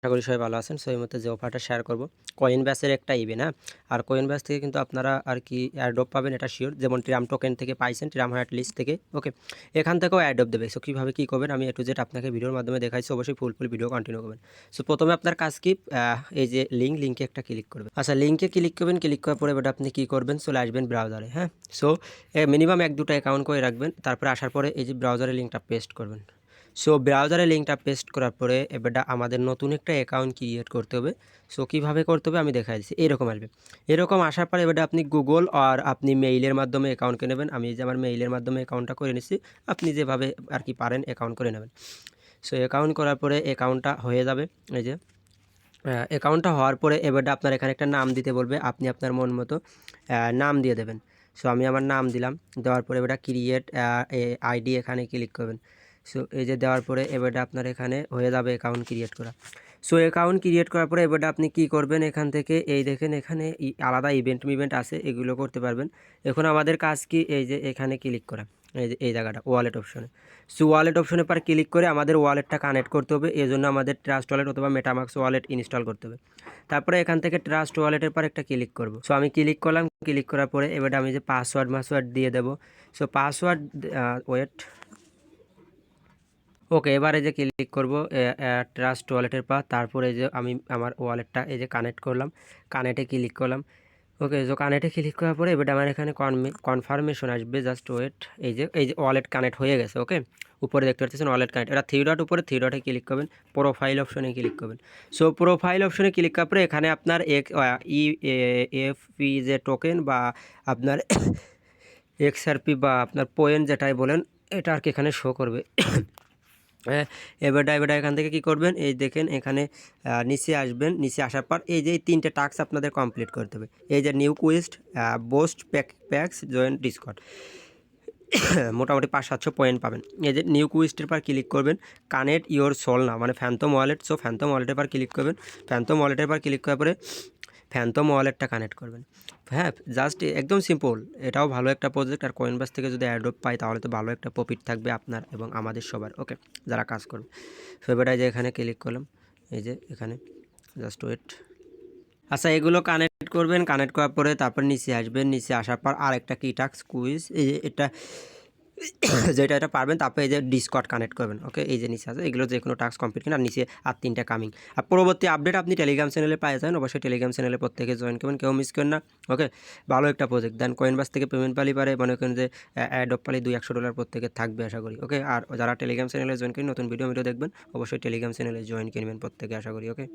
আশা করি সবাই ভালো আছেন। সো এই মুহূর্তে যে অফারটা শেয়ার করব, কয়েনবেসের একটা ইভেন্ট, হ্যাঁ? আর কয়েনবেস থেকে কিন্তু আপনারা আর কি এয়ারড্রপ পাবেন এটা সিওর। যেমন ট্রাম টোকেন থেকে পাইছেন, ট্রাম হার্ট লিস্ট থেকে, ওকে? এখান থেকেও এয়ারড্রপ দেবে। সো কীভাবে কী করবেন আমি A to Z আপনাকে ভিডিওর মাধ্যমে দেখাইছি। অবশ্যই ফুল ভিডিও কন্টিনিউ করবেন। সো প্রথমে আপনার কাজ কি, এই যে লিঙ্কে একটা ক্লিক করবেন। আচ্ছা, লিঙ্কে ক্লিক করবেন। ক্লিক করার পরে এবার আপনি কী করবেন, চলে আসবেন ব্রাউজারে, হ্যাঁ? সো মিনিমাম 1-2টা অ্যাকাউন্ট করে রাখবেন। তারপরে আসার পরে এই যে ব্রাউজারের লিঙ্কটা পেস্ট করবেন। সো ব্রাউজারে লিঙ্কটা পেস্ট করার পরে এবারটা আমাদের নতুন একটা অ্যাকাউন্ট ক্রিয়েট করতে হবে। সো কীভাবে করতে হবে আমি দেখাই দিচ্ছি। এরকম আসবে। এরকম আসার পরে এবারটা আপনি গুগল আর আপনি মেইলের মাধ্যমে অ্যাকাউন্টকে নেবেন। আমি যে আমার মেইলের মাধ্যমে অ্যাকাউন্টটা করে নিচ্ছি। আপনি যেভাবে আর কি পারেন অ্যাকাউন্ট করে নেবেন। সো অ্যাকাউন্ট করার পরে অ্যাকাউন্টটা হয়ে যাবে। এই যে অ্যাকাউন্টটা হওয়ার পরে এবারটা আপনার এখানে একটা নাম দিতে বলবে। আপনি আপনার মন মতো নাম দিয়ে দেবেন। সো আমি আমার নাম দিলাম। দেওয়ার পরে এবারটা ক্রিয়েট আইডি এখানে ক্লিক করবেন। সো এই যে দেওয়ার পরে এবারটা আপনার এখানে হয়ে যাবে অ্যাকাউন্ট ক্রিয়েট করা। সো অ্যাকাউন্ট ক্রিয়েট করার পরে এবারটা আপনি কী করবেন, এখান থেকে এই দেখেন এখানে আলাদা ইভেন্ট আছে, এগুলো করতে পারবেন। এখন আমাদের কাজ কি, এই যে এখানে ক্লিক করা, এই যে এই জায়গাটা ওয়ালেট অপশনে। সো ওয়ালেট অপশনের পর ক্লিক করে আমাদের ওয়ালেটটা কানেক্ট করতে হবে। এজন্য আমাদের ট্রাস্ট ওয়ালেট অথবা মেটামাক্স ওয়ালেট ইনস্টল করতে হবে। তারপরে এখান থেকে ট্রাস্ট ওয়ালেটের পর একটা ক্লিক করব। সো আমি ক্লিক করলাম। ক্লিক করার পরে এবারে আমি যে পাসওয়ার্ড দিয়ে দেবো। সো পাসওয়ার্ড ওয়েট, ওকে। এবারে যে ক্লিক করব ট্রাস্ট ওয়ালেটের পর, তারপরে যে আমি আমার ওয়ালেটটা এই যে কানেক্ট করলাম, কানেক্টে ক্লিক করলাম। ওকে, সো কানেক্টে ক্লিক করার পরে এবারে আমার এখানে কনফার্মেশন আসবে, জাস্ট ওয়েট। এই যে ওয়ালেট কানেক্ট হয়ে গেছে, ওকে? উপরে দেখতে পাচ্ছেন ওয়ালেট কানেক্ট। এটা থ্রি ডট, উপরে থ্রি ডটে ক্লিক করবেন, প্রোফাইল অপশনে ক্লিক করবেন। সো প্রোফাইল অপশনে ক্লিক করার পরে এখানে আপনার EFP যে টোকেন বা আপনার XRP বা আপনার পয়েন্ট যেটাই বলেন, এটা আর কি এখানে শো করবে। হ্যাঁ, এবারটা এখান থেকে কী করবেন, এই দেখেন এখানে নিচে আসবেন। নিচে আসার পর এই যে 3টে টাস্ক আপনাদের কমপ্লিট করতে হবে। এই যে new quest, boost packs, join Discord. মোটামুটি 500-700 পয়েন্ট পাবেন। এই যে নিউ কুইস্টের পর ক্লিক করবেন। কানেক্ট ইওর সোল না, মানে ফ্যান্টম ওয়ালেট। সো ফ্যান্টম ওয়ালেটের পর ক্লিক করবেন। ফ্যান্টম ওয়ালেটের পর ক্লিক করার পরে ফ্যান্টম ওয়ালেটটা কানেক্ট করবেন। হ্যাঁ, জাস্ট একদম সিম্পল। এটাও ভালো একটা প্রজেক্ট। আর কয়েনবাস থেকে যদি অ্যাড্রপ পাই তাহলে তো ভালো একটা প্রফিট থাকবে আপনার এবং আমাদের সবার, ওকে? যারা কাজ করবে। সো এবারে যে এখানে ক্লিক করলাম, এই যে এখানে জাস্ট ওয়েট। আচ্ছা, এগুলো কানেক্ট করবেন। কানেক্ট করার পরে তারপর নিচে আসবেন। নিচে আসার পর আরেকটা কি টাস্ক কুইজ, এই যে এটা এটা পারবেন। তারপরে এই যে ডিসকর্ড কানেক্ট করবেন, ওকে? এই যে নিচে আছে, এগুলো যে কোনো টাস্ক কমপ্লিট করেন। আর নিচে আর 3টা কামিং। আর পরবর্তী আপডেট আপনি টেলিগ্রাম চ্যানেলে পেয়ে যাবেন। অবশ্যই টেলিগ্রাম চ্যানেলে প্রত্যেকে জয়েন করবেন, কেউ মিস করেন না, ওকে? ভালো একটা প্রজেক্ট। দেন কয়েনবাস থেকে পেমেন্ট পালি পারে, মনে করেন যে অ্যাডপ পালি $200-100 প্রত্যেকের থাকবে আশা করি, ওকে? আর যারা টেলিগ্রাম চ্যানেলে জয়েন করেন, নতুন ভিডিও দেখবেন, অবশ্যই টেলিগ্রাম চ্যানেলে জয়েন কিনবেন প্রত্যেকে আশা করি, ওকে?